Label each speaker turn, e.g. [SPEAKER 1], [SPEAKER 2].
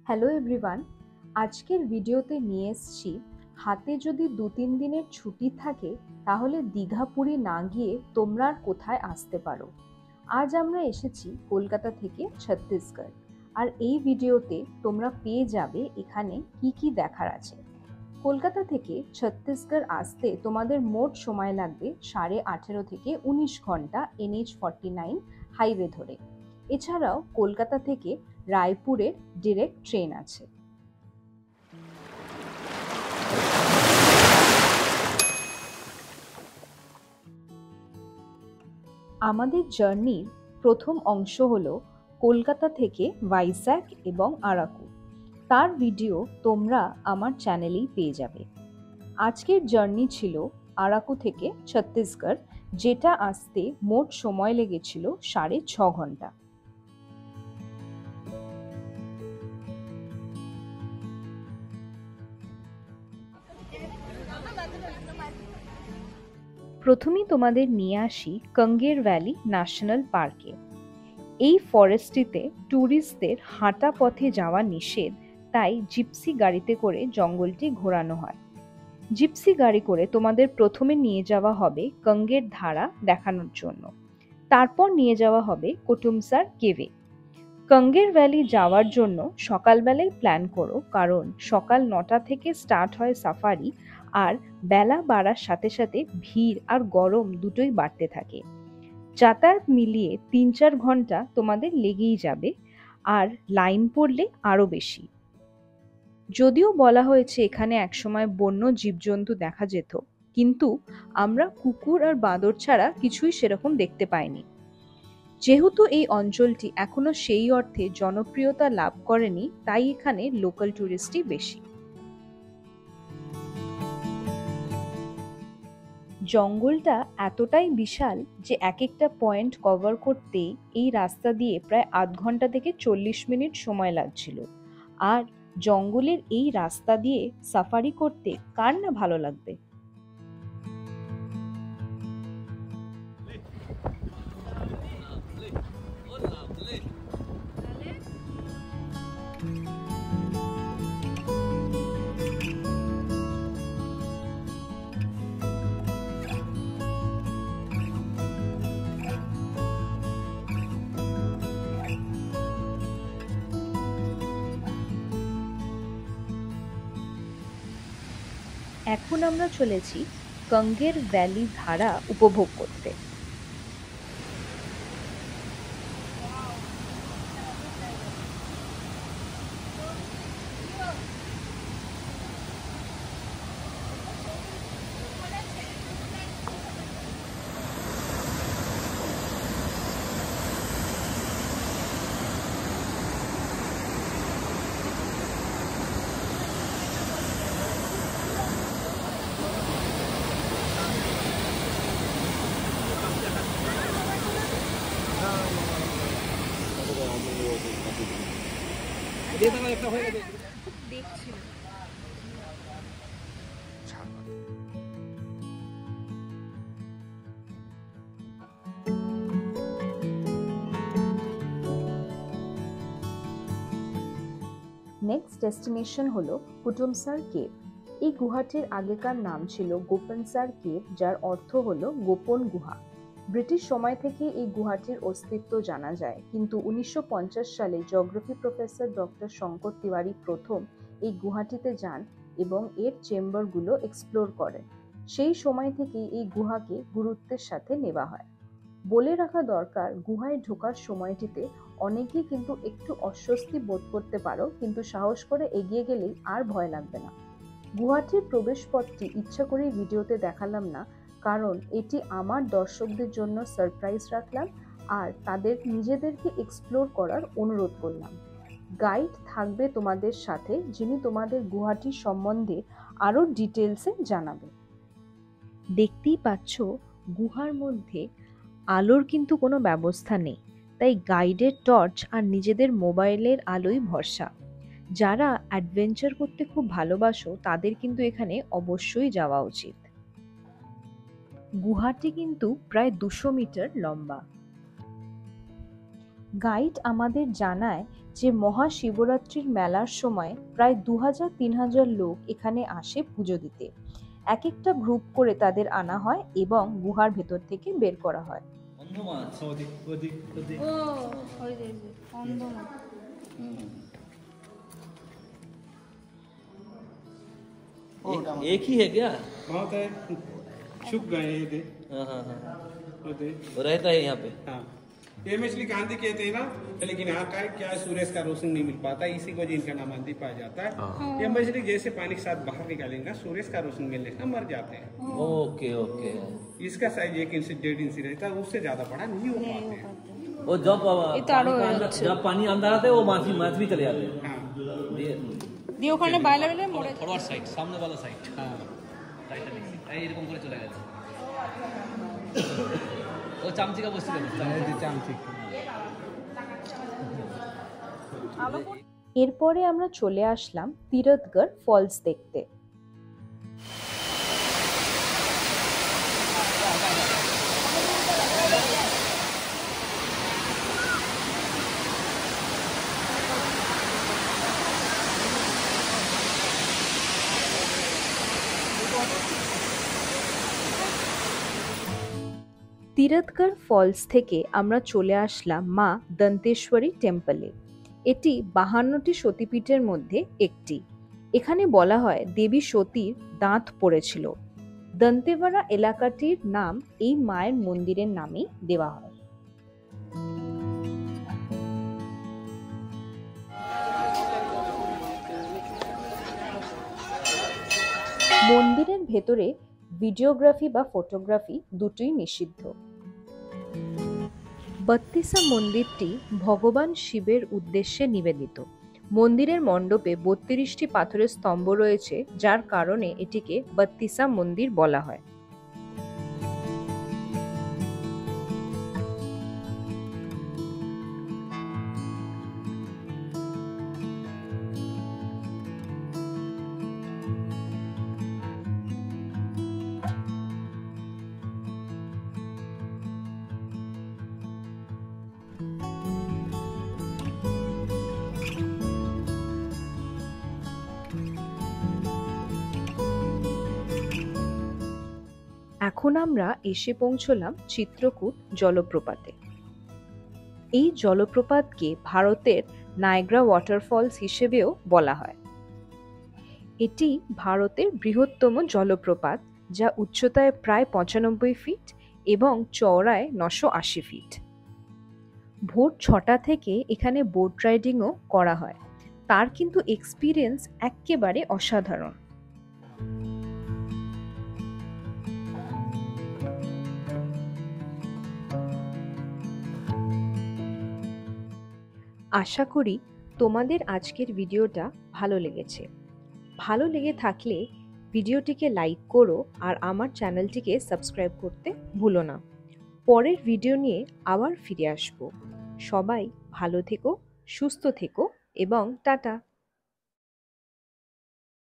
[SPEAKER 1] Hello everyone, আজকের ভিডিওতে নিয়ে এসেছি হাতে যদি 2-3 দিনের ছুটি থাকে তাহলে দীঘা পুরী না গিয়ে তোমরা আর কোথায় আসতে পারো। আজ আমরা এসেছি কলকাতা থেকে ছত্তিশগড়, আর এই ভিডিওতে তোমরা পেয়ে যাবে এখানে কি কি দেখার আছে। কলকাতা থেকে ছত্তিশগড় আসতে তোমাদের মোট সময় লাগবে 18.5 থেকে 19 ঘন্টা NH49 হাইওয়ে ধরে। এছাড়াও কলকাতা থেকে রায়পুরের ডিরেক্ট ট্রেন আছে। আমাদের জার্নির প্রথম অংশ হলো কলকাতা থেকে ভাইজ্যাগ এবং আরাকু। তার ভিডিও তোমরা আমার চ্যানেলেই পেয়ে যাবে। আজকের জার্নি ছিল আরাকু থেকে ছত্তিশগড়, যেটা আসতে মোট সময় লেগেছিল 6.5 ঘন্টা। প্রথমেই তোমাদের নিয়ে আসি কাঙ্গের ভ্যালি ন্যাশনাল পার্কে। এই ফরেস্টটিতে ট্যুরিস্টদের হাঁটা পথে যাওয়া নিষেধ, তাই জিপসি গাড়িতে করে জঙ্গলটি ঘোরানো হয়। জিপসি গাড়ি করে তোমাদের প্রথমে নিয়ে যাওয়া হবে কাঙ্গের ধারা দেখানোর জন্য, তারপর নিয়ে যাওয়া হবে কুটুমসার কেভে। কাঙ্গের ভ্যালি যাওয়ার জন্য সকালবেলায় প্ল্যান করো, কারণ সকাল 9টা থেকে স্টার্ট হয় সাফারি, আর বেলা বাড়ার সাথে সাথে ভিড় আর গরম দুটোই বাড়তে থাকে। যাতায়াত মিলিয়ে 3-4 ঘন্টা তোমাদের লেগেই যাবে, আর লাইন পড়লে আরো বেশি। যদিও বলা হয়েছে এখানে একসময় বন্য জীবজন্তু দেখা যেত, কিন্তু আমরা কুকুর আর বাঁদর ছাড়া কিছুই সেরকম দেখতে পাইনি। যেহেতু এই অঞ্চলটি এখনো সেই অর্থে জনপ্রিয়তা লাভ করেনি, তাই এখানে লোকাল ট্যুরিস্টই বেশি। জঙ্গলটা এতটাই বিশাল যে এক একটা পয়েন্ট কভার করতেই এই রাস্তা দিয়ে প্রায় 8 ঘন্টা থেকে 40 মিনিট সময় লাগছিল। আর জঙ্গলের এই রাস্তা দিয়ে সাফারি করতে কার না ভালো লাগবে। এখন আমরা চলেছি কাঙ্গের ভ্যালি ধারা উপভোগ করতে। নেক্সট ডেস্টিনেশন হলো কুটুমসার কেভ। এই গুহাটির আগেকার নাম ছিল গোপনসার কেভ, যার অর্থ হলো গোপন গুহা। ব্রিটিশ সময় থেকে এই গুহাটির অস্তিত্ব জানা যায়, কিন্তু 1950 সালে geography professor doctor Shankar Tiwari প্রথম এই গুহাটিতে যান এবং এর চেম্বারগুলো এক্সপ্লোর করেন। সেই সময় থেকেই এই গুহাকে গুরুত্বের সাথে নেওয়া হয়। বলে রাখা দরকার, গুহায় ঢোকার সময়টিতে অনেকেই কিন্তু একটু অস্বস্তি বোধ করতে পারো, কিন্তু সাহস করে এগিয়ে গেলেই আর ভয় লাগবে না। গুহাটির প্রবেশপথটি ইচ্ছা করেই ভিডিওতে দেখালাম না, কারণ এটি আমার দর্শকদের জন্য সারপ্রাইজ রাখলাম আর তাদের নিজেদেরকে এক্সপ্লোর করার অনুরোধ করলাম। গাইড থাকবে তোমাদের সাথে, যিনি তোমাদের গুহাটির সম্বন্ধে আরো ডিটেলসে জানাবে। দেখতেই পাচ্ছ গুহার মধ্যে আলোর কিন্তু কোনো ব্যবস্থা নেই, তাই গাইডের টর্চ আর নিজেদের মোবাইলের আলোই ভরসা। যারা অ্যাডভেঞ্চার করতে খুব ভালোবাসো তাদের কিন্তু এখানে অবশ্যই যাওয়া উচিত। গুহাটি কিন্তু প্রায় 200 মিটার লম্বা। গাইড আমাদের জানায় যে মহাশিবরাত্রির মেলার সময় প্রায় 2000-3000 লোক এখানে আসে পুজো দিতে। এক একটা গ্রুপ করে তাদের আনা হয় এবং গুহার ভেতর থেকে বের করা হয়।
[SPEAKER 2] एक ही है क्या?
[SPEAKER 3] बहुत है, छुप गए ये थे।
[SPEAKER 2] हाँ
[SPEAKER 3] होते
[SPEAKER 2] वो रहता है यहाँ पे।
[SPEAKER 3] हाँ, ये मछली गांधी कहते हैं ना, लेकिन यहाँ का क्या है, सूरज का रोशन नहीं मिल पाता, इसी को इनका नाम आंधी पाया जाता है। ये मछली जैसे पानी के साथ बाहर निकालेंगे, सूरज का रोशन मिलने से मर जाते हैं।
[SPEAKER 2] Okay okay.
[SPEAKER 3] इसका साइज 1 इंच से 1.5 इंच रहता है, उससे ज्यादा बड़ा नहीं हो पाते हैं।
[SPEAKER 2] वो जब पानी अंदर आता है वो माछ भी चले जाते हैं।
[SPEAKER 3] हाँ,
[SPEAKER 4] দিয়ে ওখানে বাইরে বাইরে মোড়ে
[SPEAKER 2] ফরওয়ার্ড সাইড, সামনে वाला সাইড। হ্যাঁ রাইটে নিচে এই এরকম করে চলে গেছে। ও চামচিকা বসছিল
[SPEAKER 1] এরপরে আমরা চলে আসলাম তীরথগড় ফলস দেখতে। তীরথগড় ফলস থেকে আমরা চলে আসলাম মা দন্তেশ্বরী টেম্পলে। এটি 52টি সতীপীঠের মধ্যে একটি। এখানে বলা হয় দেবী সতীর দাঁত পড়েছিল। দন্তেওয়াড়া এলাকাটির নাম এই মায়ের মন্দিরের নামেই দেওয়া হয়। মন্দিরের ভেতরে ভিডিওগ্রাফি বা ফটোগ্রাফি দুটোই নিষিদ্ধ। বত্তিসা মন্দিরটি ভগবান শিবের উদ্দেশ্যে নিবেদিত। মন্দিরের মণ্ডপে 32টি পাথরের স্তম্ভ রয়েছে, যার কারণে এটিকে বত্তিসা মন্দির বলা হয়। এখন আমরা এসে পৌঁছলাম চিত্রকূট জলপ্রপাতে। এই জলপ্রপাতকে ভারতের নায়াগ্রা ওয়াটারফলস হিসেবেও বলা হয়। এটি ভারতের বৃহত্তম জলপ্রপাত, যা উচ্চতায় প্রায় 95 ফিট এবং চওড়ায় 980 ফিট। ভোর 6টা থেকে এখানে বোট রাইডিংও করা হয়। তার কিন্তু এক্সপিরিয়েন্স একেবারে অসাধারণ। আশা করি তোমাদের আজকের ভিডিওটা ভালো লেগেছে। ভালো লেগে থাকলে ভিডিওটিকে লাইক করো আর আমার চ্যানেলটিকে সাবস্ক্রাইব করতে ভুলো না। পরের ভিডিও নিয়ে আবার ফিরে আসবো। সবাই ভালো থেকো, সুস্থ থেকো এবং টাটা।